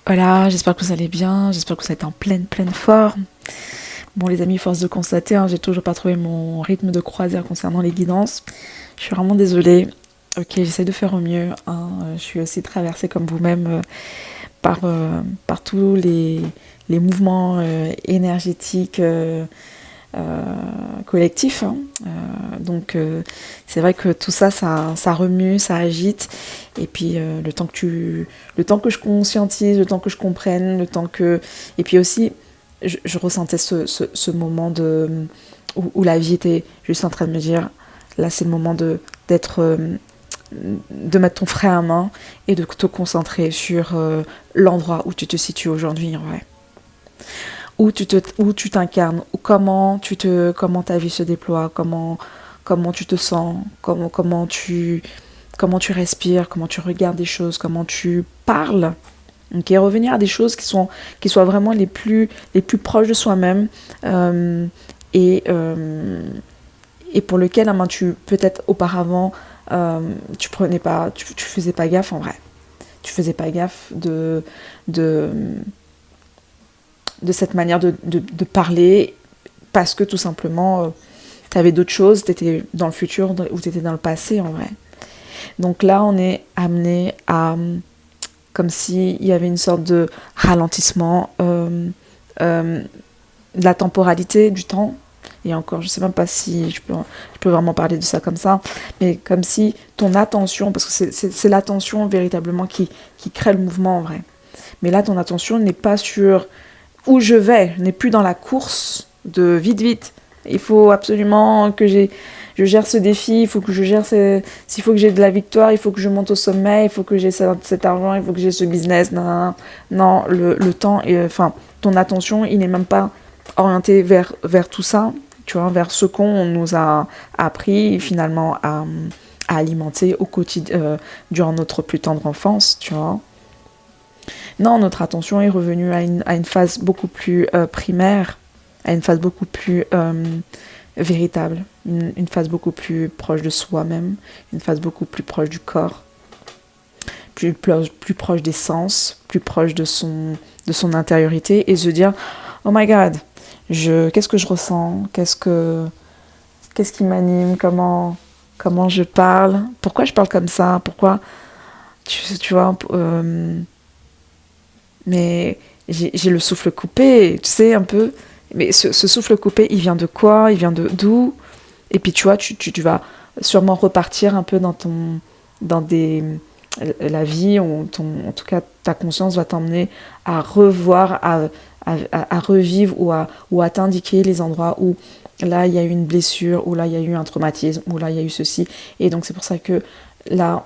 Voilà, j'espère que vous allez bien, j'espère que vous êtes en pleine forme. Bon les amis, force de constater, j'ai toujours pas trouvé mon rythme de croisière concernant les guidances. Je suis vraiment désolée. Ok, j'essaie de faire au mieux. Je suis aussi traversée comme vous-même par tous les mouvements énergétiques collectifs. Donc c'est vrai que tout ça, ça remue, ça agite. Et puis le temps que je conscientise, le temps que je comprenne, et puis aussi, je ressentais ce moment où la vie était juste en train de me dire, là c'est le moment de mettre ton frein à main et de te concentrer sur l'endroit où tu te situes aujourd'hui, en vrai. Où tu t'incarnes, comment ta vie se déploie, comment tu te sens, comment tu respires, comment tu regardes des choses, comment tu parles. Ok, revenir à des choses qui soient vraiment les plus proches de soi-même, et, euh, et pour lequel tu peut-être auparavant tu faisais pas gaffe, en vrai. Tu faisais pas gaffe de, de cette manière de parler, parce que tout simplement tu avais d'autres choses, tu étais dans le futur ou tu étais dans le passé, en vrai. Donc là on est amené à, comme s'il y avait une sorte de ralentissement de la temporalité du temps. Et encore, je sais même pas si je peux vraiment parler de ça comme ça, mais comme si ton attention, parce que c'est l'attention véritablement qui crée le mouvement, en vrai. Mais là, ton attention n'est pas sur où je vais, n'est plus dans la course de vite. Il faut absolument je gère ce défi, il faut que je gère s'il faut que j'ai de la victoire, il faut que je monte au sommet, il faut que j'ai cet argent, il faut que j'ai ce business. Non, le temps, ton attention, il n'est même pas orienté vers tout ça, tu vois, vers ce qu'on nous a appris finalement à alimenter au quotidien, durant notre plus tendre enfance, tu vois. Non, notre attention est revenue à une phase beaucoup plus primaire, à une phase beaucoup plus véritable, une phase beaucoup plus proche de soi-même, une phase beaucoup plus proche du corps, plus proche des sens, plus proche de son intériorité, et se dire, oh my god, qu'est-ce que je ressens, qu'est-ce qui m'anime, comment je parle, pourquoi je parle comme ça, pourquoi, tu vois, mais j'ai le souffle coupé, tu sais, un peu. Mais ce souffle coupé, il vient de quoi? Il vient d'où? Et puis tu vois, tu vas sûrement repartir un peu dans la vie, en tout cas ta conscience va t'emmener à revoir, à revivre ou à t'indiquer les endroits où là il y a eu une blessure, où là il y a eu un traumatisme, où là il y a eu ceci. Et donc c'est pour ça que là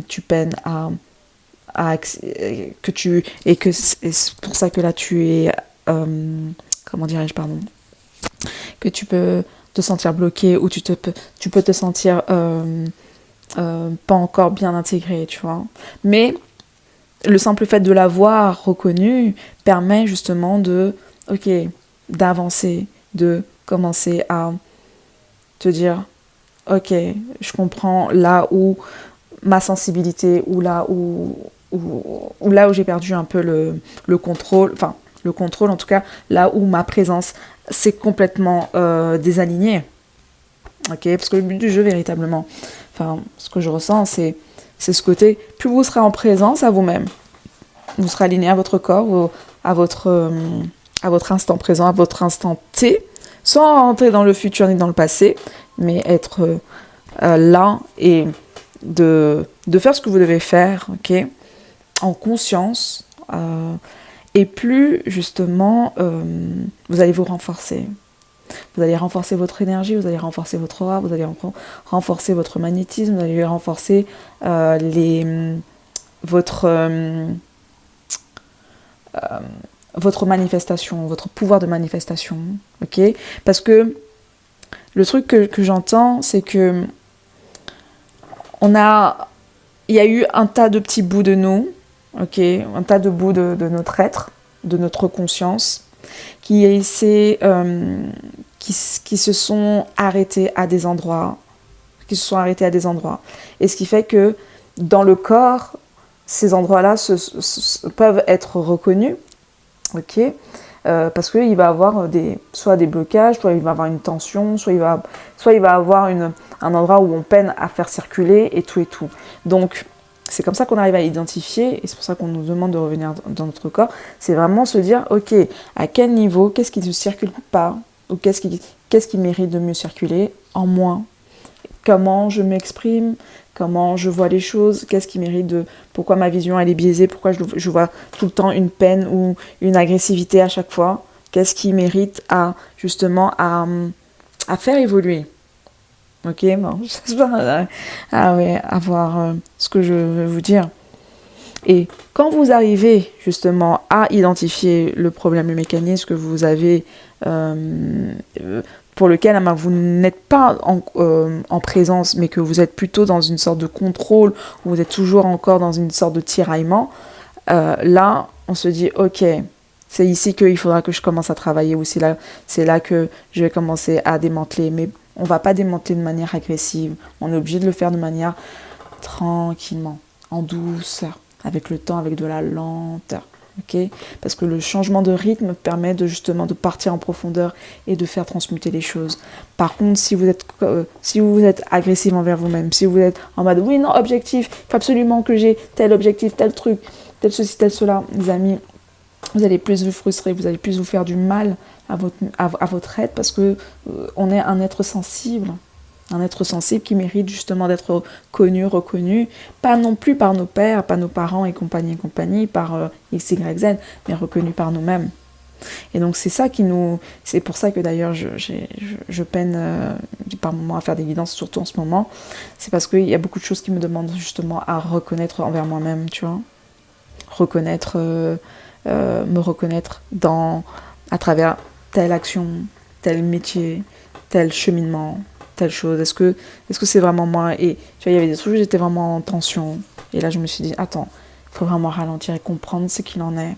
tu peines que c'est pour ça que là tu es comment dirais-je, pardon, que tu peux te sentir bloqué, ou tu peux te sentir pas encore bien intégré, tu vois. Mais le simple fait de l'avoir reconnu permet justement d'avancer, de commencer à te dire, ok, je comprends là où ma sensibilité, ou là où j'ai perdu un peu le contrôle, enfin le contrôle en tout cas, là où ma présence s'est complètement désalignée. Ok, parce que le but du jeu véritablement, enfin ce que je ressens, c'est ce côté, plus vous serez en présence à vous-même, vous serez aligné à votre corps, à votre instant présent, à votre instant T, sans rentrer dans le futur ni dans le passé, mais être là, et de faire ce que vous devez faire, ok, en conscience, et plus justement vous allez vous renforcer. Vous allez renforcer votre énergie, vous allez renforcer votre aura, vous allez renforcer votre magnétisme, vous allez renforcer votre votre manifestation, votre pouvoir de manifestation, ok. Parce que le truc que j'entends, c'est que il y a eu un tas de petits bouts de nous, ok, un tas de bouts de notre être, de notre conscience, qui se sont arrêtés à des endroits, Et ce qui fait que dans le corps, ces endroits-là peuvent être reconnus, ok, parce qu'il va avoir soit des blocages, soit il va avoir une tension, soit il va avoir un endroit où on peine à faire circuler et tout et tout. Donc, c'est comme ça qu'on arrive à identifier, et c'est pour ça qu'on nous demande de revenir dans notre corps, c'est vraiment se dire, ok, à quel niveau, qu'est-ce qui ne circule pas, ou qu'est-ce qui mérite de mieux circuler en moi, comment je m'exprime, comment je vois les choses, qu'est-ce qui mérite pourquoi ma vision elle est biaisée, pourquoi je vois tout le temps une peine ou une agressivité à chaque fois, qu'est-ce qui mérite justement à faire évoluer. Ok, bon, j'espère avoir ce que je veux vous dire. Et quand vous arrivez justement à identifier le problème, le mécanisme que vous avez, pour lequel vous n'êtes pas en présence, mais que vous êtes plutôt dans une sorte de contrôle, où vous êtes toujours encore dans une sorte de tiraillement, là, on se dit, ok, c'est ici qu'il faudra que je commence à travailler, ou c'est là que je vais commencer à démanteler, mais on ne va pas démanteler de manière agressive, on est obligé de le faire de manière tranquillement, en douceur, avec le temps, avec de la lenteur. Okay, parce que le changement de rythme permet justement de partir en profondeur et de faire transmuter les choses. Par contre, si vous êtes agressif envers vous-même, si vous êtes en mode oui, non, objectif, il faut absolument que j'ai tel objectif, tel truc, tel ceci, tel cela, les amis, vous allez plus vous frustrer, vous allez plus vous faire du mal à votre être, parce que on est un être sensible. Un être sensible qui mérite justement d'être connu, reconnu, pas non plus par nos pères, pas nos parents et compagnie, par X, Y, Z, mais reconnu par nous-mêmes. Et donc c'est pour ça que d'ailleurs je peine par moments à faire des guidances, surtout en ce moment, c'est parce qu'il y a beaucoup de choses qui me demandent justement à reconnaître envers moi-même, tu vois, me reconnaître à travers telle action, tel métier, tel cheminement, telle chose, est-ce que c'est vraiment moi? Et tu vois, il y avait des trucs où j'étais vraiment en tension, et là je me suis dit, attends, il faut vraiment ralentir et comprendre ce qu'il en est,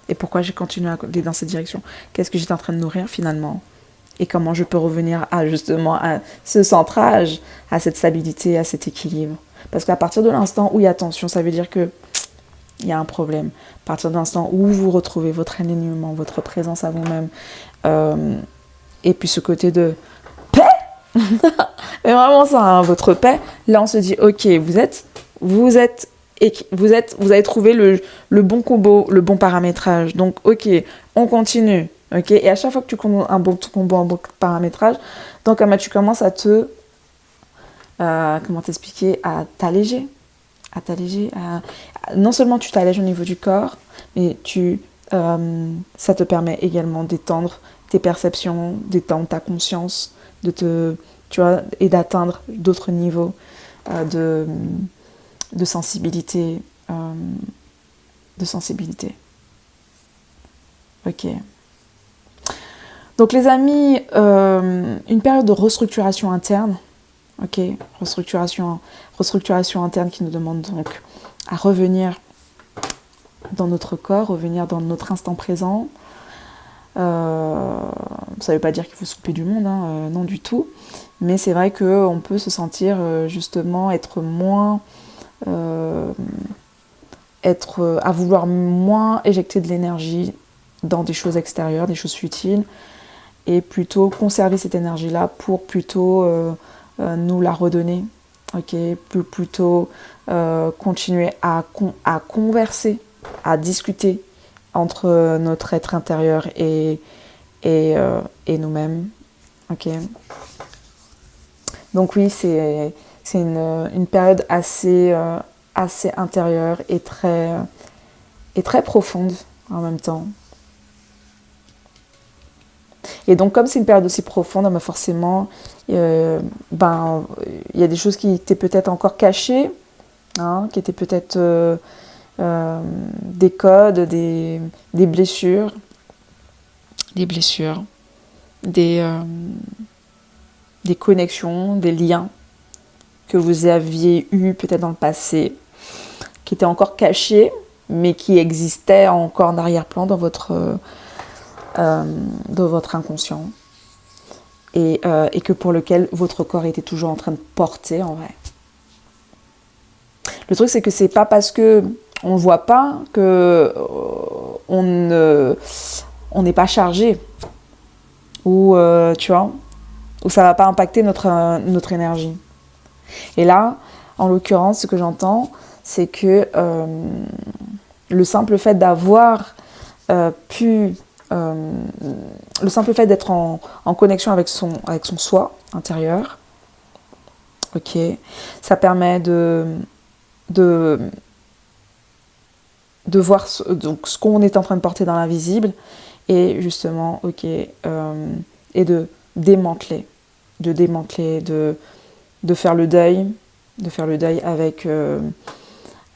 et pourquoi j'ai continué à aller dans cette direction, qu'est-ce que j'étais en train de nourrir finalement, et comment je peux revenir justement à ce centrage, à cette stabilité, à cet équilibre. Parce qu'à partir de l'instant où il y a tension, ça veut dire que il y a un problème. À partir de l'instant où vous retrouvez votre alignement, votre présence à vous-même, et puis ce côté de paix, mais vraiment ça, hein, votre paix, là on se dit ok, vous avez trouvé le bon combo, le bon paramétrage, donc ok, on continue, ok, et à chaque fois que tu combines un bon combo, un bon paramétrage, donc tu commences à comment t'expliquer, à t'alléger, non seulement tu t'allèges au niveau du corps, mais ça te permet également d'étendre tes perceptions, d'étendre ta conscience, tu vois, et d'atteindre d'autres niveaux de sensibilité. Ok. Donc les amis, une période de restructuration interne. Ok, restructuration interne qui nous demande donc à revenir dans notre corps, revenir dans notre instant présent. Ça ne veut pas dire qu'il faut se couper du monde, hein, non du tout. Mais c'est vrai qu'on peut se sentir justement être moins... à vouloir moins éjecter de l'énergie dans des choses extérieures, des choses futiles, et plutôt conserver cette énergie-là pour plutôt nous la redonner. Ok, plutôt continuer à converser, à discuter entre notre être intérieur et nous-mêmes. Ok. Donc oui, c'est une période assez intérieure et très profonde en même temps. Et donc comme c'est une période aussi profonde, forcément, il y a des choses qui étaient peut-être encore cachées, hein, qui étaient peut-être des codes, des blessures, des connexions, des liens que vous aviez eus peut-être dans le passé, qui étaient encore cachés, mais qui existaient encore en arrière-plan dans votre inconscient, et que pour lequel votre corps était toujours en train de porter en vrai. Le truc, c'est que c'est pas parce que on ne voit pas que on n'est pas chargé, ou tu vois, où ça va pas impacter notre énergie. Et là, en l'occurrence, ce que j'entends, c'est que le simple fait d'avoir le simple fait d'être en connexion avec son soi intérieur, ok, ça permet de voir donc ce qu'on est en train de porter dans l'invisible, et justement, ok, et de démanteler, de faire le deuil,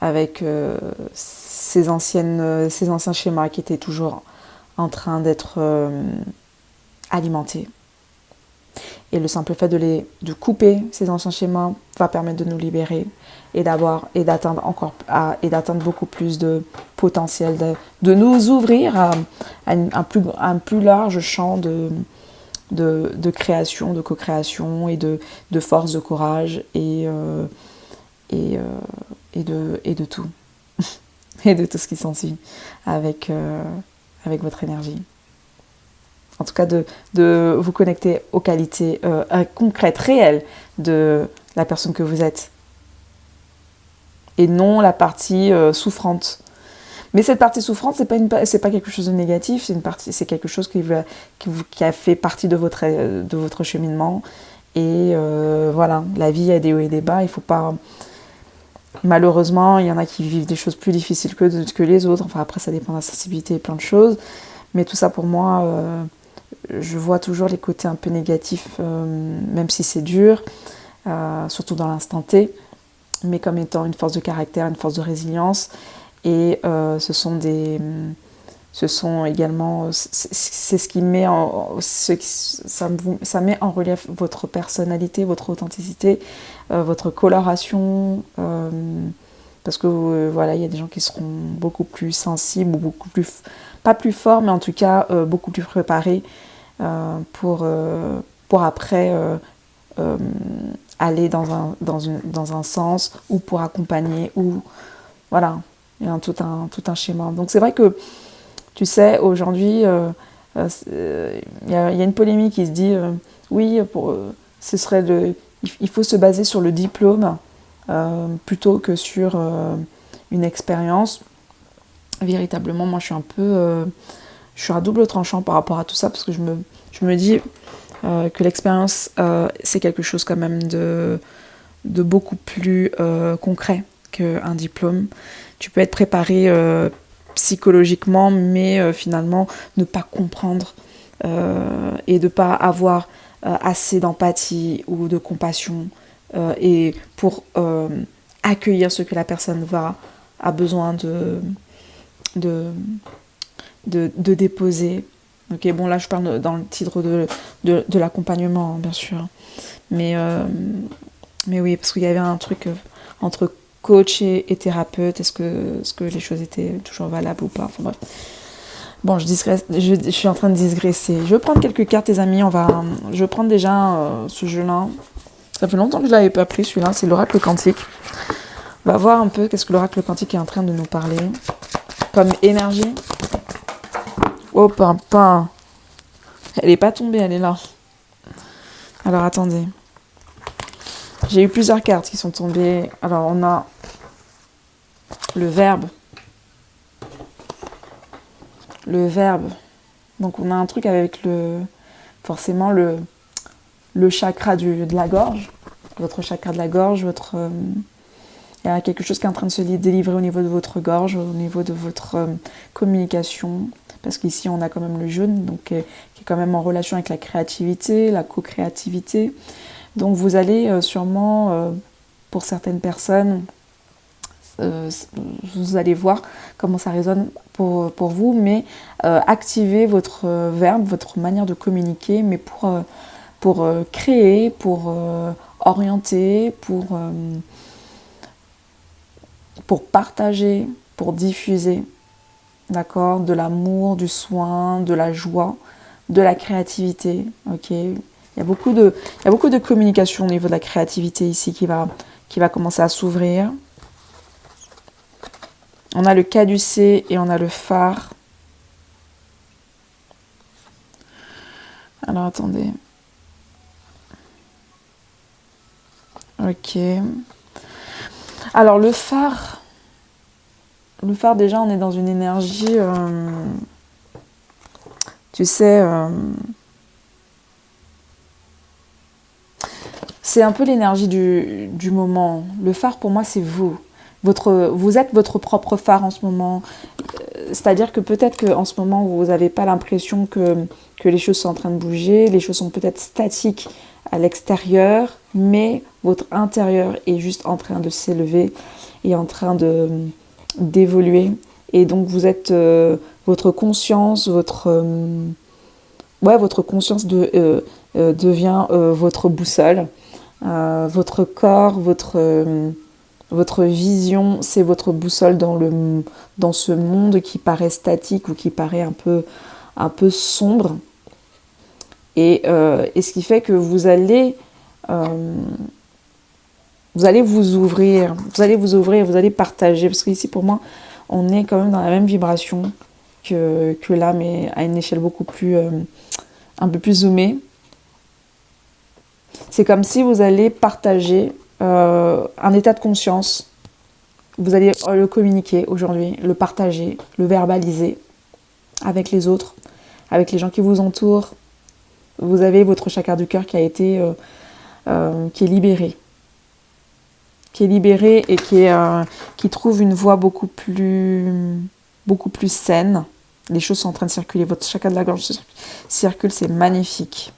avec ces anciens schémas qui étaient toujours en train d'être alimentés. Et le simple fait de couper ces anciens schémas va permettre de nous libérer et d'atteindre beaucoup plus de potentiel, de nous ouvrir à un plus large champ de création, de co-création et de force, de courage et de tout. Et de tout ce qui s'ensuit avec votre énergie. En tout cas, de vous connecter aux qualités concrètes, réelles de la personne que vous êtes. Et non la partie souffrante. Mais cette partie souffrante, c'est pas quelque chose de négatif, c'est quelque chose qui a fait partie de votre cheminement. Et voilà, la vie a des hauts et des bas, il faut pas... Malheureusement, il y en a qui vivent des choses plus difficiles que les autres. Enfin, après, ça dépend de la sensibilité et plein de choses. Mais tout ça, pour moi, je vois toujours les côtés un peu négatifs, même si c'est dur, surtout dans l'instant T, mais comme étant une force de caractère, une force de résilience. Et ce sont également... C'est ce qui met ça met en relief votre personnalité, votre authenticité, votre coloration, parce que voilà, il y a des gens qui seront beaucoup plus sensibles, ou beaucoup plus, pas plus forts, mais en tout cas beaucoup plus préparés pour après aller dans un sens, ou pour accompagner, ou voilà, il y a tout un schéma. Donc c'est vrai que, tu sais, aujourd'hui, il y a une polémique qui se dit oui, il faut se baser sur le diplôme plutôt que sur une expérience. Véritablement, moi, je suis à double tranchant par rapport à tout ça, parce que je me dis que l'expérience, c'est quelque chose quand même de beaucoup plus concret qu'un diplôme. Tu peux être préparé psychologiquement, mais finalement ne pas comprendre et de ne pas avoir assez d'empathie ou de compassion et pour accueillir ce que la personne a besoin de déposer. Ok, bon, là je parle dans le titre de l'accompagnement, bien sûr, mais oui, parce qu'il y avait un truc entre coach et thérapeute, est-ce que les choses étaient toujours valables ou pas, enfin bref. Bon, je suis en train de digresser. Je vais prendre quelques cartes, les amis. Je vais prendre déjà ce jeu-là. Ça fait longtemps que je ne l'avais pas pris, celui-là. C'est l'oracle quantique. On va voir un peu qu'est-ce que l'oracle quantique est en train de nous parler. Comme énergie. Oh, papa. Elle n'est pas tombée, elle est là. Alors, attendez. J'ai eu plusieurs cartes qui sont tombées. Alors, on a le verbe. Le verbe. Donc, on a un truc avec forcément le chakra de la gorge. Votre chakra de la gorge, il y a quelque chose qui est en train de se délivrer au niveau de votre gorge, au niveau de votre communication. Parce qu'ici, on a quand même le jaune, donc qui est quand même en relation avec la créativité, la co-créativité. Donc, vous allez sûrement, pour certaines personnes, vous allez voir comment ça résonne pour vous, mais activez votre verbe, votre manière de communiquer, mais pour créer, pour orienter, pour partager, pour diffuser, d'accord, de l'amour, du soin, de la joie, de la créativité, ok. Il y a beaucoup de communication au niveau de la créativité ici qui va commencer à s'ouvrir. On a le caducée et on a le phare. Alors, attendez. Ok. Alors, le phare, déjà, on est dans une énergie, tu sais, c'est un peu l'énergie du moment. Le phare, pour moi, c'est vous. Vous êtes votre propre phare en ce moment. C'est-à-dire que peut-être qu'en ce moment, vous n'avez pas l'impression que les choses sont en train de bouger. Les choses sont peut-être statiques à l'extérieur, mais votre intérieur est juste en train de s'élever et en train d'évoluer. Et donc, vous êtes votre conscience, votre conscience devient votre boussole. Votre corps, votre vision, c'est votre boussole dans ce monde qui paraît statique ou qui paraît un peu sombre. Et ce qui fait que vous allez vous ouvrir, vous allez partager. Parce qu'ici, pour moi, on est quand même dans la même vibration que là, mais à une échelle beaucoup plus, un peu plus zoomée. C'est comme si vous allez partager un état de conscience. Vous allez le communiquer aujourd'hui, le partager, le verbaliser avec les autres, avec les gens qui vous entourent. Vous avez votre chakra du cœur qui a été, qui est libéré. Qui est libéré et qui trouve une voie beaucoup plus saine. Les choses sont en train de circuler. Votre chakra de la gorge circule, c'est magnifique.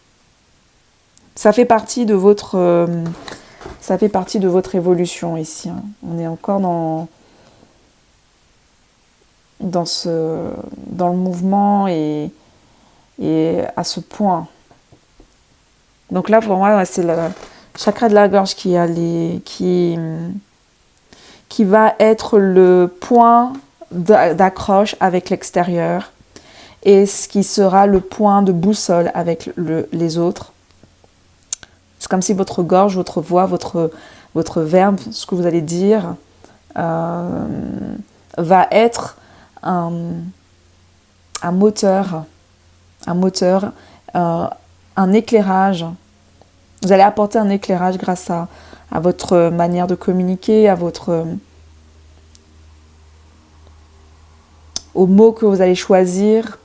Ça fait partie de votre évolution ici. Hein. On est encore dans le mouvement et à ce point. Donc là, pour moi, c'est le chakra de la gorge qui va être le point d'accroche avec l'extérieur et ce qui sera le point de boussole avec les autres. C'est comme si votre gorge, votre voix, votre verbe, ce que vous allez dire, va être un moteur, un éclairage. Vous allez apporter un éclairage grâce à votre manière de communiquer, aux mots que vous allez choisir.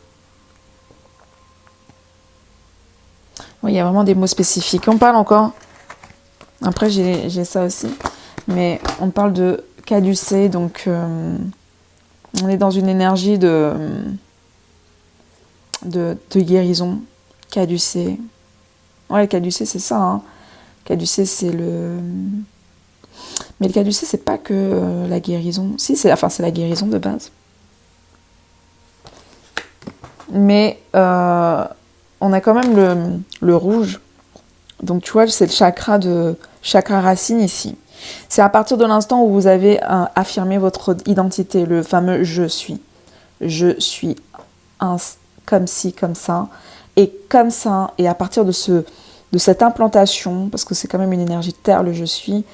Oui, il y a vraiment des mots spécifiques. On parle encore, après j'ai ça aussi, mais on parle de caducée, donc on est dans une énergie de guérison. Caducée. Ouais, le caducée, c'est ça. Hein. Caducée, c'est le... Mais le caducée, c'est pas que la guérison. Si, c'est la guérison de base. Mais on a quand même le rouge. Donc tu vois, c'est le chakra racine ici. C'est à partir de l'instant où vous avez affirmé votre identité, le fameux je suis. Je suis comme ci, comme ça. Et comme ça, et à partir de cette implantation, parce que c'est quand même une énergie de terre, le je suis,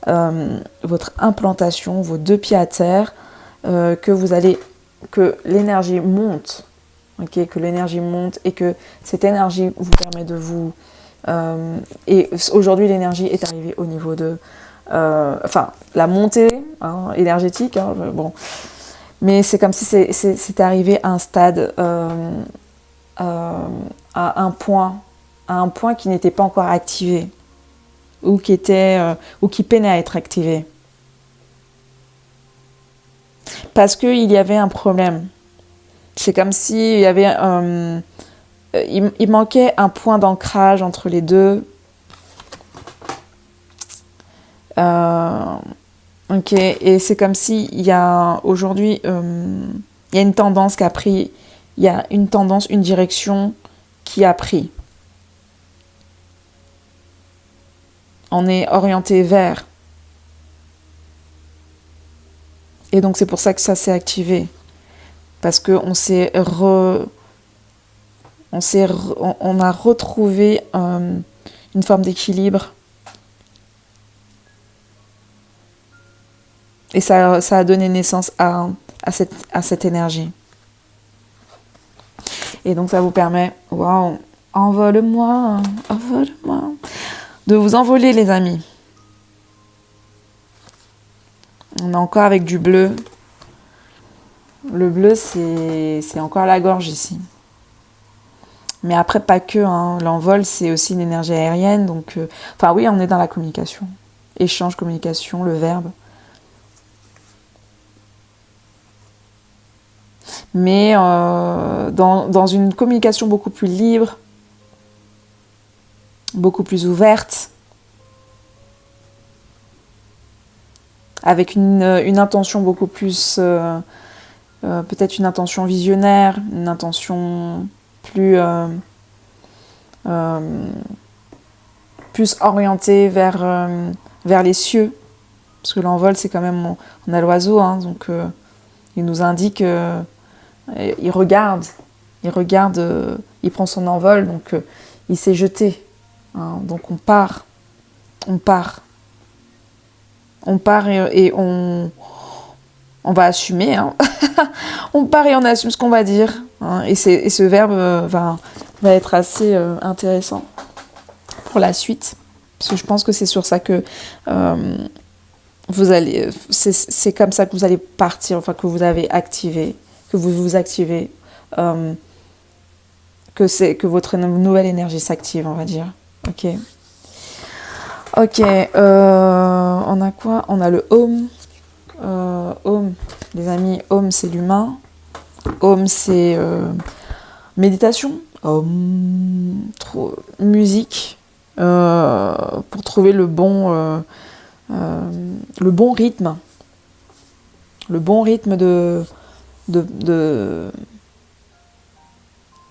votre implantation, vos deux pieds à terre, que l'énergie monte. Okay, que l'énergie monte et que cette énergie vous permet de vous... et aujourd'hui, l'énergie est arrivée au niveau de... la montée énergétique, bon. Mais c'est comme si c'était arrivé à un stade, à un point qui n'était pas encore activé ou qui peinait à être activé. Parce qu'il y avait un problème. C'est comme s'il y avait il manquait un point d'ancrage entre les deux. Ok, et c'est comme s'il y a aujourd'hui, il y a une tendance qui a pris, il y a une tendance, une direction qui a pris. On est orienté vers. Et donc c'est pour ça que ça s'est activé. Parce qu'on on a retrouvé une forme d'équilibre. Et ça a donné naissance à cette énergie. Et donc ça vous permet, waouh, envole-moi, envole-moi, de vous envoler les amis. On est encore avec du bleu. Le bleu, c'est encore la gorge ici. Mais après, pas que. Hein. L'envol, c'est aussi une énergie aérienne. Donc, enfin oui, on est dans la communication. Échange, communication, le verbe. Mais dans une communication beaucoup plus libre, beaucoup plus ouverte, avec une intention beaucoup plus... peut-être une intention visionnaire, une intention plus orientée vers les cieux. Parce que l'envol, c'est quand même... On a l'oiseau, hein, donc il nous indique... il regarde, il prend son envol, donc il s'est jeté. Hein, donc on part et on va assumer. Hein. On part et on assume ce qu'on va dire. Hein, et ce verbe va être assez intéressant pour la suite. Parce que je pense que c'est sur ça que vous allez... C'est comme ça que vous allez partir, enfin que vous avez activé, que vous vous activez, que votre nouvelle énergie s'active, on va dire. Ok. Ok. On a quoi ? On a le home. Home, les amis, home c'est l'humain. Home c'est méditation. Musique. Pour trouver le bon rythme. Le bon rythme de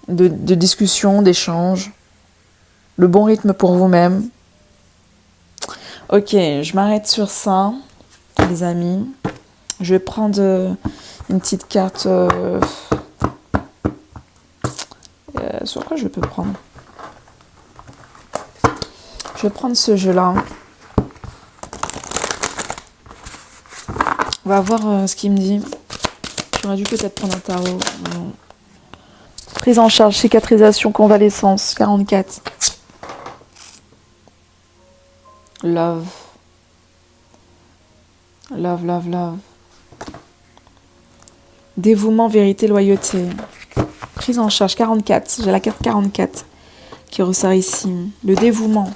discussion, d'échange. Le bon rythme pour vous-même. Ok, je m'arrête sur ça, les amis. Je vais prendre une petite carte. Sur quoi je peux prendre ? Je vais prendre ce jeu-là. On va voir ce qu'il me dit. J'aurais dû peut-être prendre un tarot. Non. Prise en charge, cicatrisation, convalescence, 44. Love. Love, love, love. Dévouement, vérité, loyauté. Prise en charge, 44. J'ai la carte 44 qui ressort ici. Le dévouement.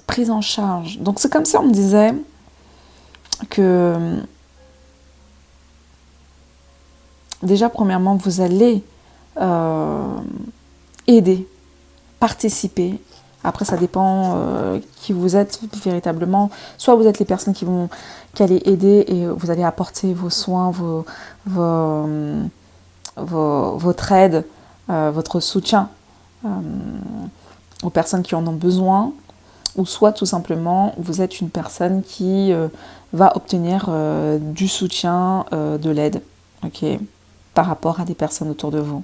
Prise en charge. Donc c'est comme ça, on me disait que déjà, premièrement, vous allez aider, participer. Après, ça dépend qui vous êtes véritablement. Soit vous êtes les personnes qui allez aider et vous allez apporter vos soins, votre aide, votre soutien aux personnes qui en ont besoin. Ou soit tout simplement, vous êtes une personne qui va obtenir du soutien, de l'aide, ok, par rapport à des personnes autour de vous.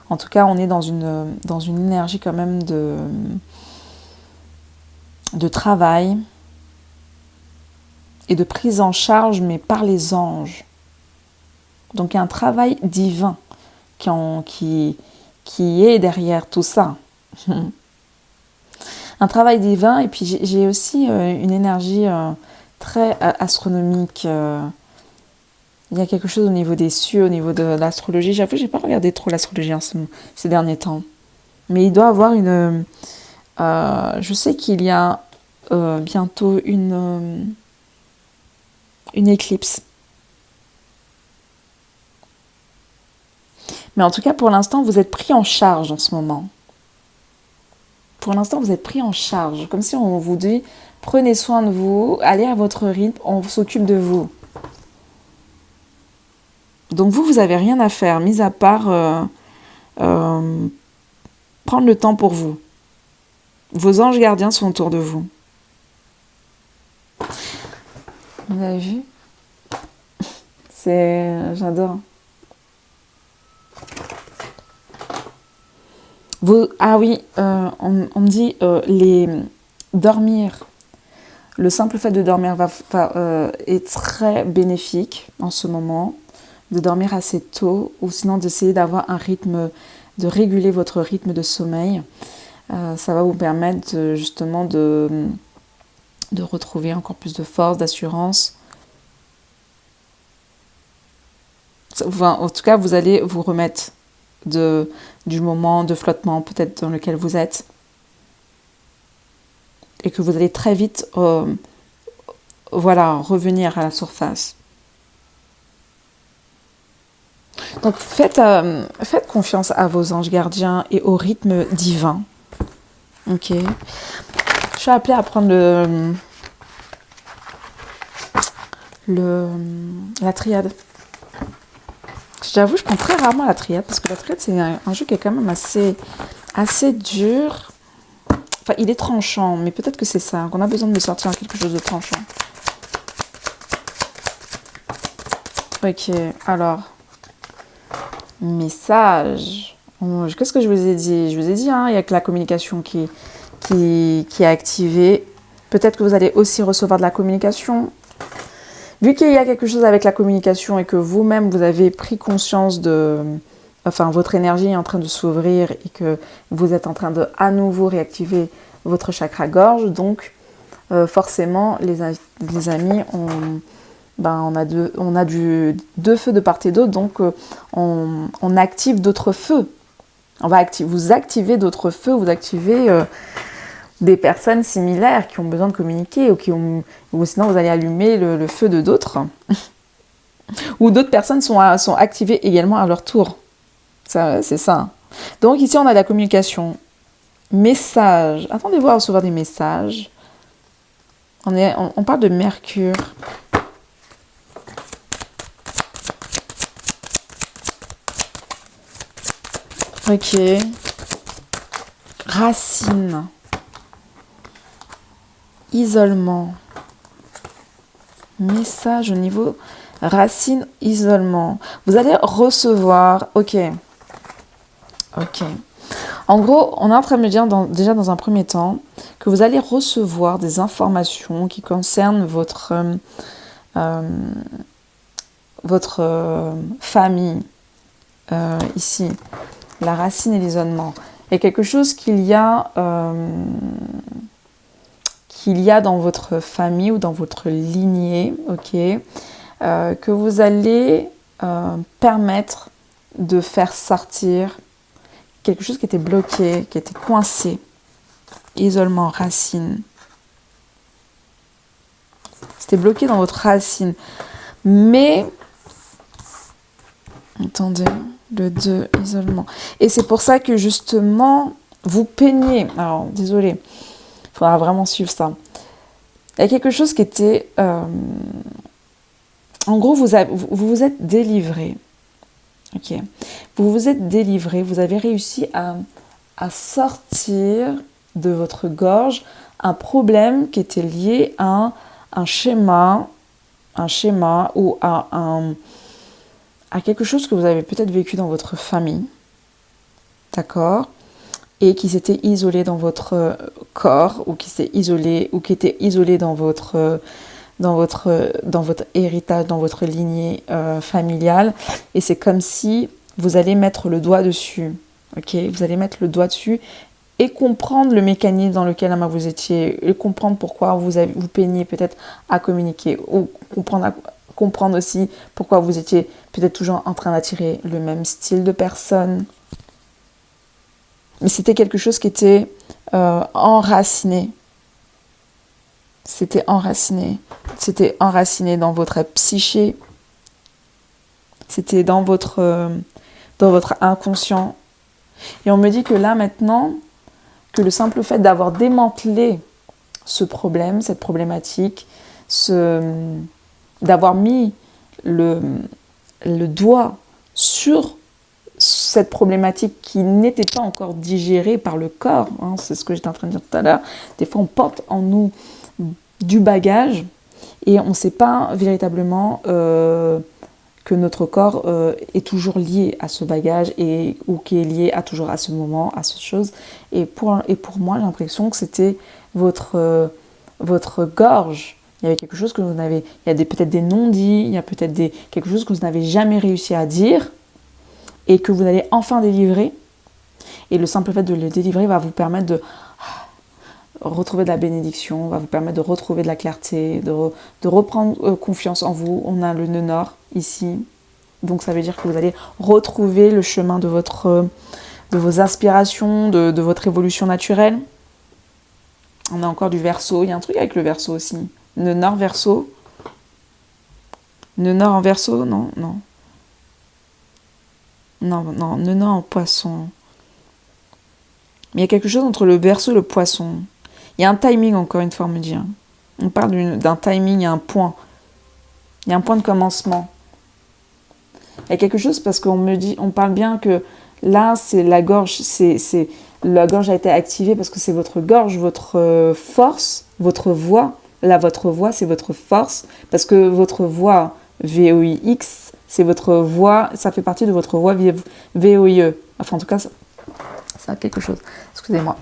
En tout cas, on est dans une énergie quand même de travail et de prise en charge, mais par les anges. Donc il y a un travail divin qui est derrière tout ça. Un travail divin, et puis j'ai aussi une énergie très astronomique. Il y a quelque chose au niveau des cieux, au niveau de l'astrologie. J'avoue, j'ai pas regardé trop l'astrologie ces derniers temps. Mais il doit avoir une... je sais qu'il y a bientôt une éclipse. Mais en tout cas, pour l'instant, vous êtes pris en charge en ce moment. Pour l'instant, vous êtes pris en charge. Comme si on vous dit, prenez soin de vous, allez à votre rythme, on s'occupe de vous. Donc vous n'avez rien à faire, mis à part prendre le temps pour vous. Vos anges gardiens sont autour de vous. Vous avez vu ? J'adore. Ah oui, on me dit dormir. Le simple fait de dormir est très bénéfique en ce moment, de dormir assez tôt, ou sinon d'essayer d'avoir un rythme, de réguler votre rythme de sommeil. Ça va vous permettre justement de retrouver encore plus de force, d'assurance. Enfin, en tout cas, vous allez vous remettre du moment de flottement peut-être dans lequel vous êtes. Et que vous allez très vite revenir à la surface. Donc faites confiance à vos anges gardiens et au rythme divin. Ok. Je suis appelée à prendre la triade. J'avoue, je prends très rarement la triade parce que la triade, c'est un jeu qui est quand même assez dur. Enfin, il est tranchant, mais peut-être que c'est ça, qu'on a besoin de me sortir quelque chose de tranchant. Ok, alors. Message. Qu'est-ce que je vous ai dit? Je vous ai dit, il y a que la communication qui est activée. Peut-être que vous allez aussi recevoir de la communication. Vu qu'il y a quelque chose avec la communication et que vous-même, vous avez pris conscience votre énergie est en train de s'ouvrir et que vous êtes en train de à nouveau réactiver votre chakra gorge, donc forcément, les amis, on a deux feux de part et d'autre, donc on active d'autres feux. Vous activez d'autres feux, vous activez des personnes similaires qui ont besoin de communiquer ou sinon vous allez allumer le feu de d'autres. Ou d'autres personnes sont activées également à leur tour. Ça, c'est ça. Donc ici, on a la communication. Message. Attendez-vous à recevoir des messages. On parle de Mercure. Ok. Racine. Isolement. Message au niveau racine, isolement. Vous allez recevoir... Ok. En gros, on est en train de me dire déjà dans un premier temps que vous allez recevoir des informations qui concernent votre famille. Ici, la racine et l'isolement. Il y a quelque chose qu'il y a dans votre famille ou dans votre lignée, ok, que vous allez permettre de faire sortir quelque chose qui était bloqué, qui était coincé. Isolement, racine. C'était bloqué dans votre racine. Mais, attendez, le 2, isolement. Et c'est pour ça que justement, vous peignez. Alors, désolé, il faudra vraiment suivre ça. Il y a quelque chose qui était... en gros, vous vous êtes délivré. Ok. Vous vous êtes délivré, vous avez réussi à sortir de votre gorge un problème qui était lié à un schéma ou à quelque chose que vous avez peut-être vécu dans votre famille. D'accord ? Et qui s'était isolé dans votre corps ou qui s'est isolé ou qui était isolé dans votre héritage, dans votre lignée familiale. Et c'est comme si vous allez mettre le doigt dessus. Ok, vous allez mettre le doigt dessus et comprendre le mécanisme dans lequel vous étiez, et comprendre pourquoi vous peignez peut-être à communiquer, ou comprendre aussi pourquoi vous étiez peut-être toujours en train d'attirer le même style de personne. Mais c'était quelque chose qui était enraciné. C'était enraciné dans votre psyché. C'était dans votre inconscient. Et on me dit que là, maintenant, que le simple fait d'avoir démantelé ce problème, cette problématique, d'avoir mis le doigt sur cette problématique qui n'était pas encore digérée par le corps, hein, c'est ce que j'étais en train de dire tout à l'heure. Des fois, on porte en nous du bagage et on ne sait pas véritablement que que notre corps est toujours lié à ce bagage ou qui est lié toujours à ce moment, à cette chose. Et pour moi, j'ai l'impression que c'était votre gorge. Il y avait quelque chose que vous n'avez... Il y a peut-être des non-dits, il y a peut-être quelque chose que vous n'avez jamais réussi à dire et que vous allez enfin délivrer. Et le simple fait de le délivrer va vous permettre de retrouver de la bénédiction, va vous permettre de retrouver de la clarté, de reprendre confiance en vous. On a le nœud nord ici. Donc ça veut dire que vous allez retrouver le chemin de vos aspirations, de votre évolution naturelle. On a encore du Verseau. Il y a un truc avec le Verseau aussi. Nœud nord Verseau. Nœud nord en Verseau, non. Nœud nord en Poisson. Mais il y a quelque chose entre le Verseau et le Poisson. Il y a un timing, encore une fois, on me dit. On parle d'un timing, il y a un point. Il y a un point de commencement. Il y a quelque chose parce on parle bien que là, c'est la gorge, la gorge a été activée parce que c'est votre gorge, votre force, votre voix. Là, votre voix, c'est votre force parce que votre voix, VOIX, c'est votre voix, ça fait partie de votre voix VOIE. Enfin, en tout cas, ça a quelque chose. Excusez-moi.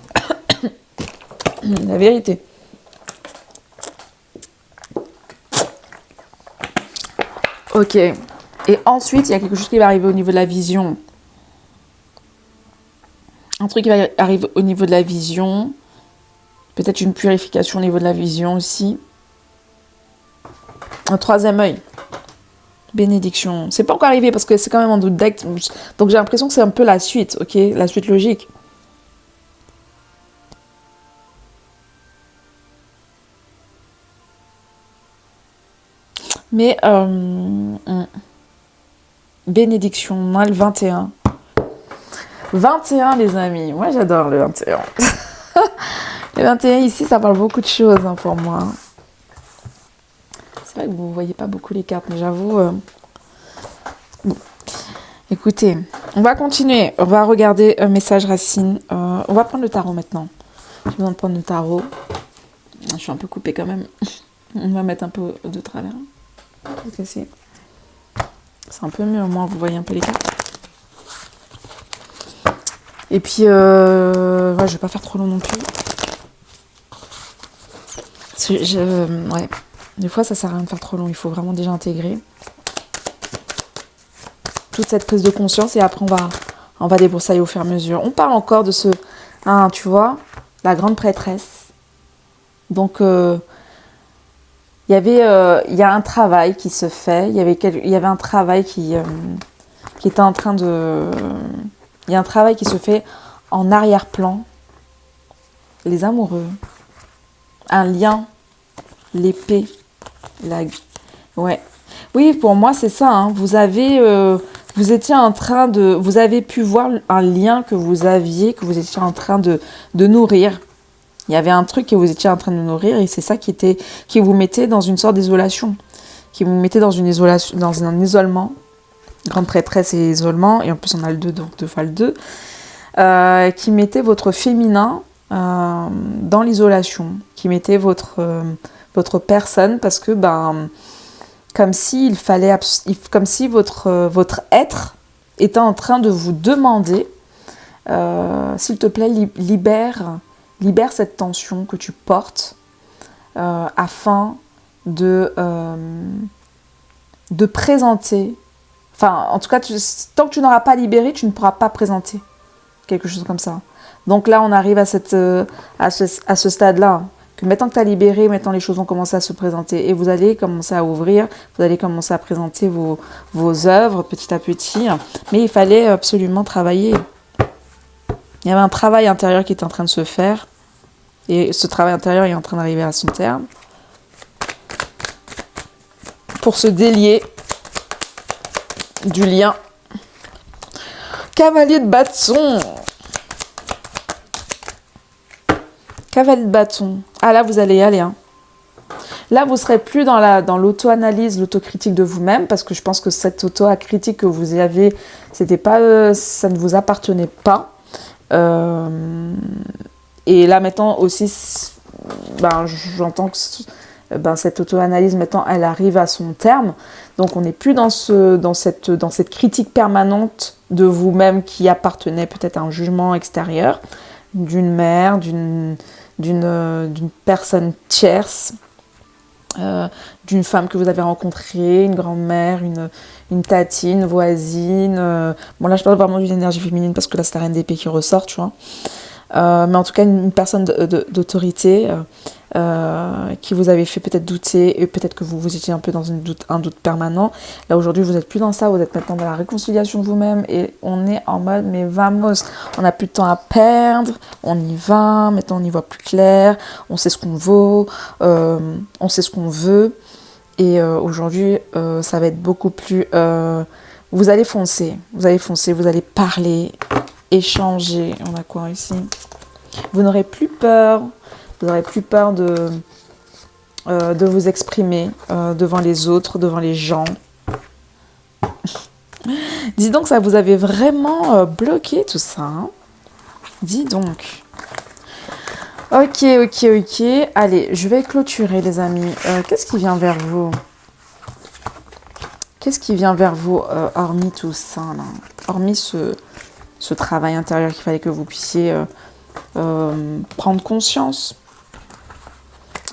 La vérité. Ok. Et ensuite, il y a quelque chose qui va arriver au niveau de la vision. Un truc qui va arriver au niveau de la vision. Peut-être une purification au niveau de la vision aussi. Un troisième œil. Bénédiction. C'est pas encore arrivé parce que c'est quand même en doute d'acte. Donc j'ai l'impression que c'est un peu la suite, ok? La suite logique. Mais bénédiction, moi le 21. 21 les amis, moi j'adore le 21. Le 21 ici ça parle beaucoup de choses pour moi. C'est vrai que vous ne voyez pas beaucoup les cartes, mais j'avoue... Bon. Écoutez, on va continuer, on va regarder un message racine. On va prendre le tarot maintenant. J'ai besoin de prendre le tarot. Je suis un peu coupée quand même. On va mettre un peu de travers. C'est un peu mieux, au moins vous voyez un peu les cartes. Et puis, je vais pas faire trop long non plus. Ouais, des fois ça sert à rien de faire trop long, il faut vraiment déjà intégrer toute cette prise de conscience et après on va débroussailler au fur et à mesure. On parle encore de tu vois, la grande prêtresse. Donc, il y a un travail qui se fait, il y avait un travail qui était en train de... Il y a un travail qui se fait en arrière-plan. Les amoureux. Un lien. L'épée. Ouais. Oui, pour moi, c'est ça. Hein. Vous étiez en train de... Vous avez pu voir un lien que vous étiez en train de nourrir. Il y avait un truc que vous étiez en train de nourrir et c'est ça qui vous mettait dans une sorte d'isolation. Qui vous mettait dans un isolement. Grande prêtresse et isolement. Et en plus, on a le 2, donc 2 fois le 2. Qui mettait votre féminin dans l'isolation. Qui mettait votre personne parce que, comme si votre être était en train de vous demander s'il te plaît, libère cette tension que tu portes afin de présenter. Enfin, en tout cas, tant que tu n'auras pas libéré, tu ne pourras pas présenter quelque chose comme ça. Donc là, on arrive à ce stade-là. Que maintenant que tu as libéré, maintenant les choses vont commencer à se présenter. Et vous allez commencer à ouvrir, vous allez commencer à présenter vos œuvres petit à petit. Mais il fallait absolument travailler. Il y avait un travail intérieur qui était en train de se faire. Et ce travail intérieur est en train d'arriver à son terme. Pour se délier du lien. Cavalier de bâton. Cavalier de bâton. Ah là, vous allez y aller. Hein. Là, vous ne serez plus dans l'auto-analyse, l'autocritique de vous-même, parce que je pense que cette auto-critique que vous avez, c'était pas, ça ne vous appartenait pas. Et là, maintenant aussi, j'entends que cette auto-analyse maintenant, elle arrive à son terme. Donc on n'est plus dans cette critique permanente de vous-même qui appartenait peut-être à un jugement extérieur, d'une mère, d'une personne tierce, d'une femme que vous avez rencontrée, une grand-mère, une tatine, voisine. Bon là je parle vraiment d'une énergie féminine parce que là c'est la reine d'épée qui ressort, tu vois. Mais en tout cas une personne d'autorité qui vous avait fait peut-être douter, et peut-être que vous étiez un peu dans un doute permanent. Là aujourd'hui vous n'êtes plus dans ça, vous êtes maintenant dans la réconciliation de vous-même et on est en mode mais vamos, on n'a plus de temps à perdre, on y va, maintenant on y voit plus clair, on sait ce qu'on vaut, on sait ce qu'on veut et aujourd'hui ça va être beaucoup plus... vous allez foncer, vous allez parler, échanger. On a quoi ici? Vous n'aurez plus peur. Vous n'aurez plus peur de vous exprimer devant les autres, devant les gens. Dis donc, ça vous avait vraiment bloqué tout ça. Hein, dis donc. Ok. Allez, je vais clôturer les amis. Qu'est-ce qui vient vers vous? Qu'est-ce qui vient vers vous hormis tout ça là? Hormis ce travail intérieur qu'il fallait que vous puissiez prendre conscience.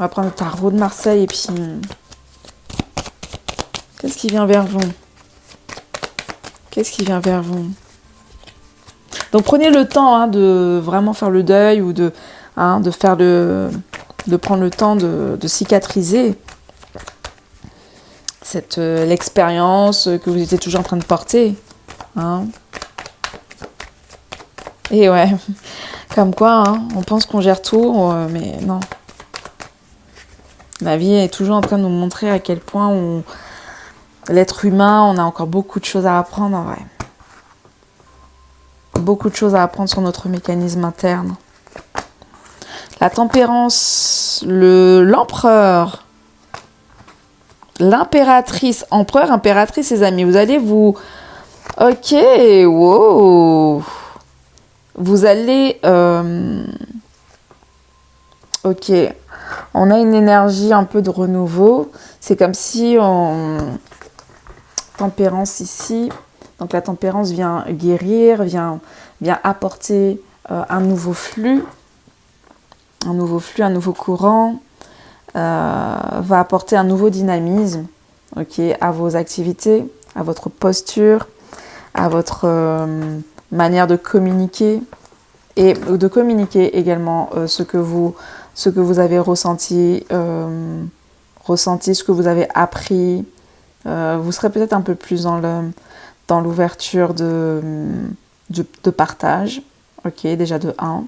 On va prendre le tarot de Marseille et puis... Qu'est-ce qui vient vers vous? Qu'est-ce qui vient vers vous? Donc prenez le temps de vraiment faire le deuil ou de prendre le temps de cicatriser l'expérience que vous étiez toujours en train de porter. Hein. Et ouais, comme quoi, on pense qu'on gère tout, mais non. La vie est toujours en train de nous montrer à quel point l'être humain, on a encore beaucoup de choses à apprendre en vrai. Beaucoup de choses à apprendre sur notre mécanisme interne. La tempérance, l'empereur, l'impératrice, empereur, impératrice, les amis, vous allez vous... Ok, wow. Vous allez... Ok. On a une énergie un peu de renouveau. C'est comme si tempérance ici. Donc la tempérance vient guérir, vient apporter un nouveau flux, un nouveau courant, va apporter un nouveau dynamisme, à vos activités, à votre posture, à votre manière de communiquer et de communiquer également ce que vous avez ressenti, ce que vous avez appris. Vous serez peut-être un peu plus dans l'ouverture de partage. Ok, déjà de 1.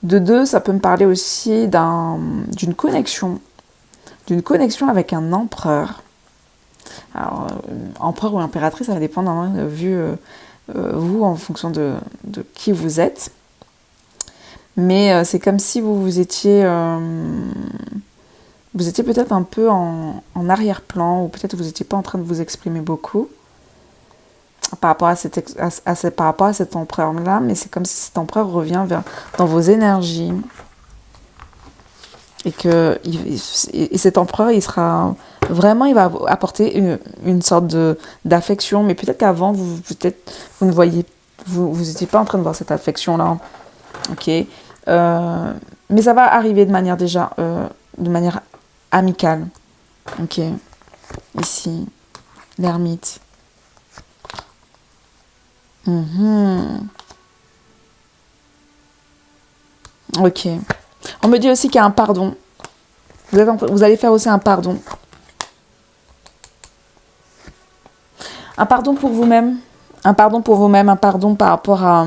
De 2, ça peut me parler aussi d'une connexion avec un empereur. Alors, empereur ou impératrice, ça va dépendre, vu vous, en fonction de qui vous êtes. Mais c'est comme si vous étiez peut-être un peu en arrière-plan, ou peut-être vous n'étiez pas en train de vous exprimer beaucoup par rapport à cet empereur-là, mais c'est comme si cet empereur revient dans vos énergies. Et cet empereur, il va apporter une sorte d'affection, mais peut-être qu'avant, vous ne voyez, vous n'étiez pas en train de voir cette affection-là. Ok, mais ça va arriver de manière amicale. Ok, ici, l'ermite. Ok. On me dit aussi qu'il y a un pardon. Vous allez faire aussi un pardon. Un pardon pour vous-même. Un pardon par rapport à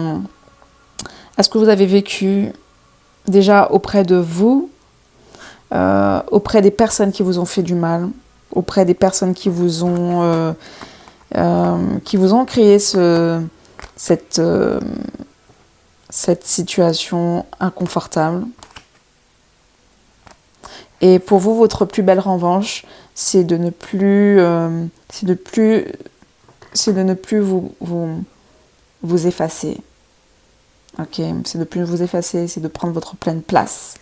ce que vous avez vécu déjà auprès de vous, auprès des personnes qui vous ont fait du mal, auprès des personnes qui vous ont créé cette situation inconfortable. Et pour vous, votre plus belle revanche, c'est de ne plus vous effacer. Ok, c'est de ne plus vous effacer, c'est de prendre votre pleine place.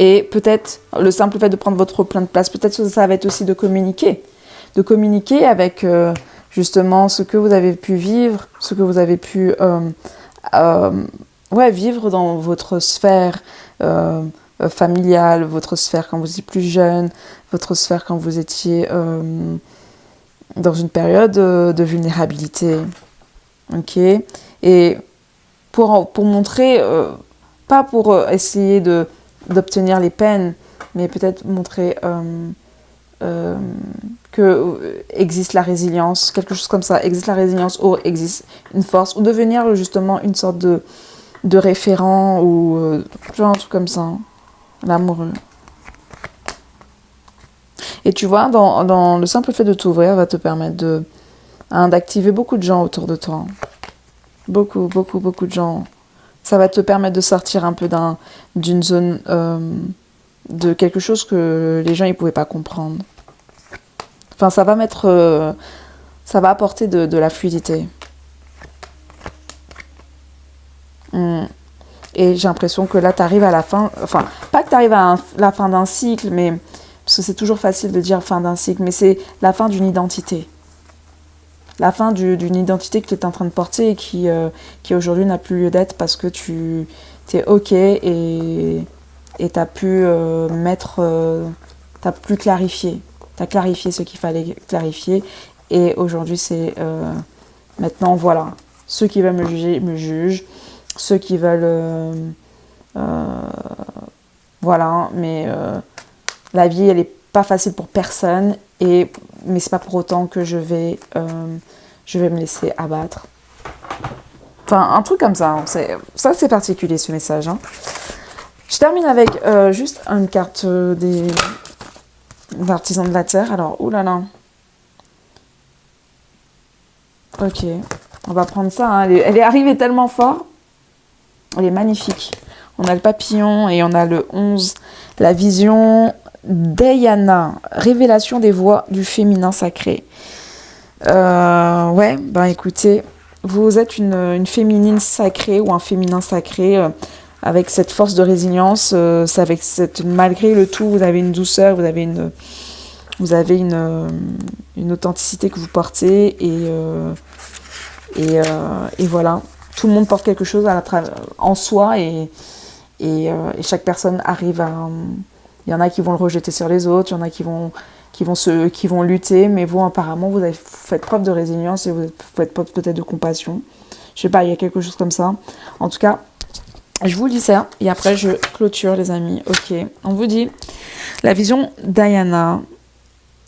Et peut-être le simple fait de prendre votre plein de place, peut-être que ça va être aussi de communiquer avec justement ce que vous avez pu vivre, ce que vous avez pu vivre dans votre sphère familiale, votre sphère quand vous étiez plus jeune, votre sphère quand vous étiez dans une période de vulnérabilité. Ok. Et pour montrer, pas pour essayer d'obtenir les peines, mais peut-être montrer que existe la résilience, quelque chose comme ça, existe la résilience ou existe une force, ou devenir justement une sorte de référent ou genre un truc comme ça, hein, l'amoureux. Et tu vois, dans le simple fait de t'ouvrir va te permettre d'activer beaucoup de gens autour de toi. Beaucoup, beaucoup, beaucoup de gens. Ça va te permettre de sortir un peu d'une zone de quelque chose que les gens ne pouvaient pas comprendre. Enfin, ça va apporter de la fluidité. Et j'ai l'impression que là, tu arrives à la fin, enfin, pas que tu arrives à la fin d'un cycle, mais parce que c'est toujours facile de dire fin d'un cycle, mais c'est la fin d'une identité. La fin d'une identité que tu es en train de porter et qui aujourd'hui n'a plus lieu d'être parce que tu es OK et tu as pu t'as plus clarifié. Tu as clarifié ce qu'il fallait clarifier et aujourd'hui c'est maintenant voilà. Ceux qui veulent me juger, me jugent. Ceux qui veulent voilà, mais la vie elle est pas facile pour personne mais c'est pas pour autant que je vais me laisser abattre. Enfin, un truc comme ça. Hein. C'est particulier ce message. Hein. Je termine avec juste une carte des artisans de la terre. Alors, oulala. Ok, on va prendre ça. Hein. Elle est arrivée tellement fort. Elle est magnifique. On a le papillon et on a le 11. La vision d'Ayana. Révélation des voies du féminin sacré. Écoutez, vous êtes une féminine sacrée ou un féminin sacré avec cette force de résilience, malgré le tout, vous avez une douceur, vous avez une authenticité que vous portez et voilà. Tout le monde porte quelque chose en soi et chaque personne arrive à... Il y en a qui vont le rejeter sur les autres, il y en a qui vont lutter, mais vous, apparemment, vous faites preuve de résilience et vous faites preuve peut-être de compassion. Je sais pas, il y a quelque chose comme ça. En tout cas, je vous lis ça et après je clôture, les amis. Ok, on vous dit la vision d'Ayana.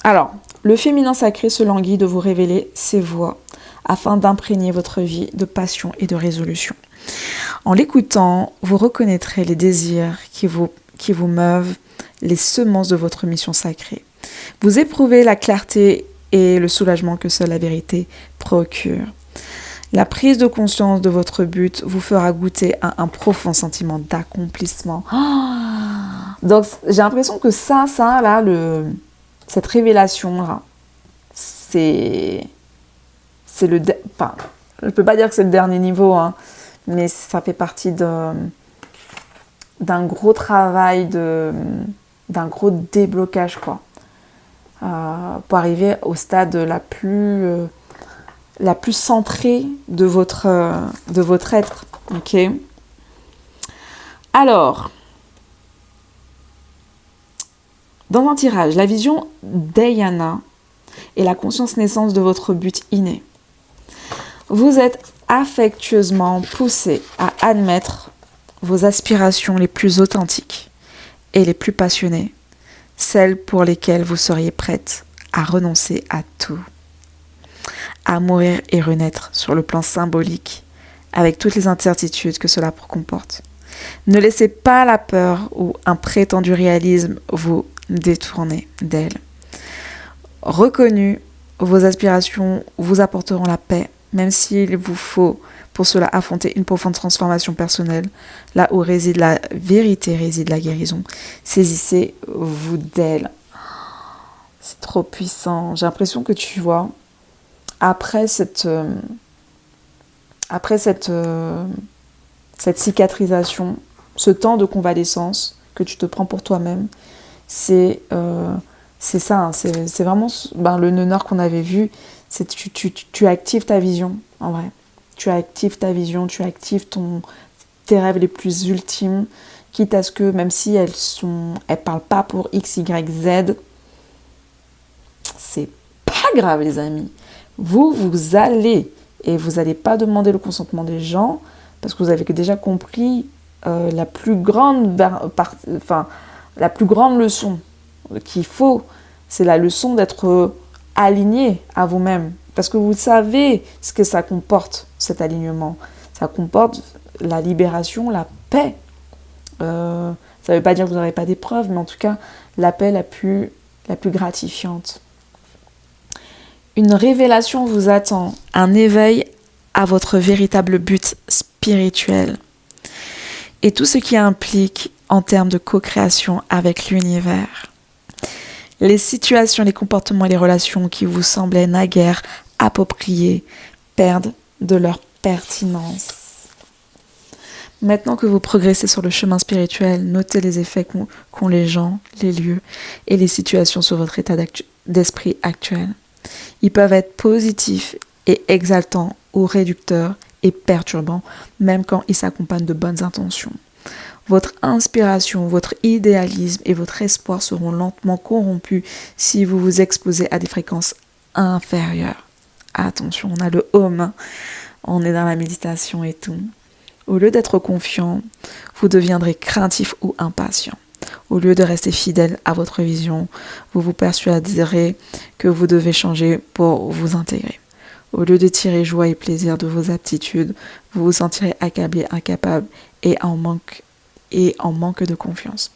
Alors, le féminin sacré se languit de vous révéler ses voies afin d'imprégner votre vie de passion et de résolution. En l'écoutant, vous reconnaîtrez les désirs qui vous meuvent, les semences de votre mission sacrée. Vous éprouvez la clarté et le soulagement que seule la vérité procure. La prise de conscience de votre but vous fera goûter à un profond sentiment d'accomplissement. Donc, j'ai l'impression que cette révélation-là, c'est le... Enfin, je ne peux pas dire que c'est le dernier niveau, hein, mais ça fait partie d'un gros travail, d'un gros déblocage, quoi. Pour arriver au stade la plus centrée de votre être. Ok. Alors, dans un tirage, la vision d'Ayana est la conscience naissance de votre but inné. Vous êtes affectueusement poussé à admettre vos aspirations les plus authentiques et les plus passionnées, celles pour lesquelles vous seriez prête à renoncer à tout, à mourir et renaître sur le plan symbolique, avec toutes les incertitudes que cela comporte. Ne laissez pas la peur ou un prétendu réalisme vous détourner d'elle. Reconnus, vos aspirations vous apporteront la paix, même s'il vous faut pour cela affronter une profonde transformation personnelle, là où réside la vérité, réside la guérison. Saisissez-vous d'elle. C'est trop puissant. J'ai l'impression que tu vois, après cette cicatrisation, ce temps de convalescence que tu te prends pour toi-même, c'est ça, hein, c'est vraiment le nœud nord qu'on avait vu, c'est tu actives ta vision, en vrai. Tu actives ta vision, tu actives tes rêves les plus ultimes, quitte à ce que, même si elles parlent pas pour X, Y, Z, c'est pas grave, les amis. Vous allez, et vous n'allez pas demander le consentement des gens, parce que vous avez déjà compris la plus grande leçon qu'il faut, c'est la leçon d'être aligné à vous-même. Parce que vous savez ce que ça comporte, cet alignement. Ça comporte la libération, la paix. Ça ne veut pas dire que vous n'aurez pas d'épreuves, mais en tout cas, la paix la plus gratifiante. Une révélation vous attend, un éveil à votre véritable but spirituel. Et tout ce qui implique en termes de co-création avec l'univers. Les situations, les comportements et les relations qui vous semblaient naguère appropriés perdent de leur pertinence. Maintenant que vous progressez sur le chemin spirituel, notez les effets qu'ont les gens, les lieux et les situations sur votre état d'esprit actuel. Ils peuvent être positifs et exaltants ou réducteurs et perturbants, même quand ils s'accompagnent de bonnes intentions. Votre inspiration, votre idéalisme et votre espoir seront lentement corrompus si vous vous exposez à des fréquences inférieures. Attention, on a le home, on est dans la méditation et tout. Au lieu d'être confiant, vous deviendrez craintif ou impatient. Au lieu de rester fidèle à votre vision, vous vous persuaderez que vous devez changer pour vous intégrer. Au lieu de tirer joie et plaisir de vos aptitudes, vous vous sentirez accablé, incapable et en manque de confiance.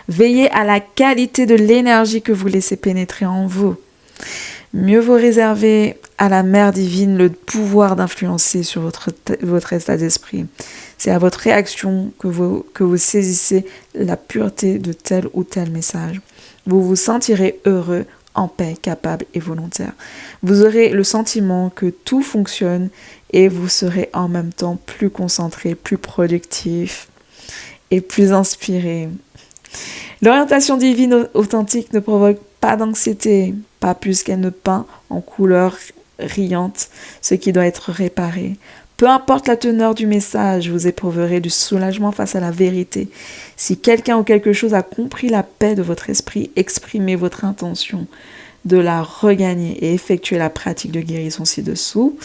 Veillez à la qualité de l'énergie que vous laissez pénétrer en vous. Mieux vaut réserver à la mère divine le pouvoir d'influencer sur votre état d'esprit. C'est à votre réaction que vous saisissez la pureté de tel ou tel message. Vous vous sentirez heureux, en paix, capable et volontaire. Vous aurez le sentiment que tout fonctionne et vous serez en même temps plus concentré, plus productif et plus inspiré. L'orientation divine authentique ne provoque pas d'anxiété, pas plus qu'elle ne peint en couleurs riantes ce qui doit être réparé. Peu importe la teneur du message, vous éprouverez du soulagement face à la vérité. Si quelqu'un ou quelque chose a compris la paix de votre esprit, exprimez votre intention de la regagner et effectuez la pratique de guérison ci-dessous.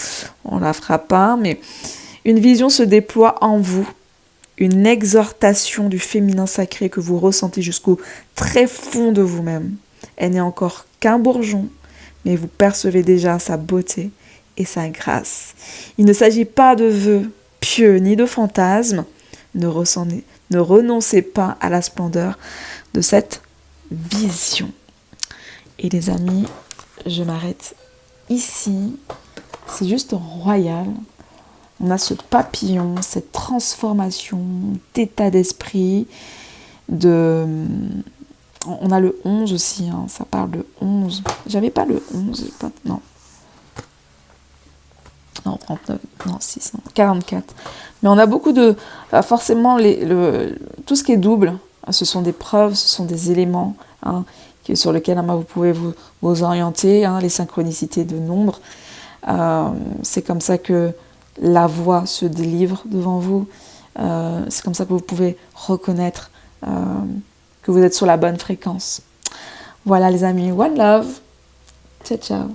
On ne la fera pas, mais une vision se déploie en vous. Une exhortation du féminin sacré que vous ressentez jusqu'au très fond de vous-même. Elle n'est encore qu'un bourgeon, mais vous percevez déjà sa beauté et sa grâce. Il ne s'agit pas de vœux pieux ni de fantasmes. Ne renoncez pas à la splendeur de cette vision. Et les amis, je m'arrête ici. C'est juste royal. On a ce papillon, cette transformation d'état d'esprit. On a le 11 aussi, hein, ça parle de 11. J'avais pas le 11, non. Non, 39, non, 6, non, 44. Mais on a beaucoup de... forcément, tout ce qui est double, ce sont des preuves, ce sont des éléments sur lesquels vous pouvez vous orienter, les synchronicités de nombres. C'est comme ça que la voix se délivre devant vous. C'est comme ça que vous pouvez reconnaître que vous êtes sur la bonne fréquence. Voilà les amis, one love. Ciao, ciao.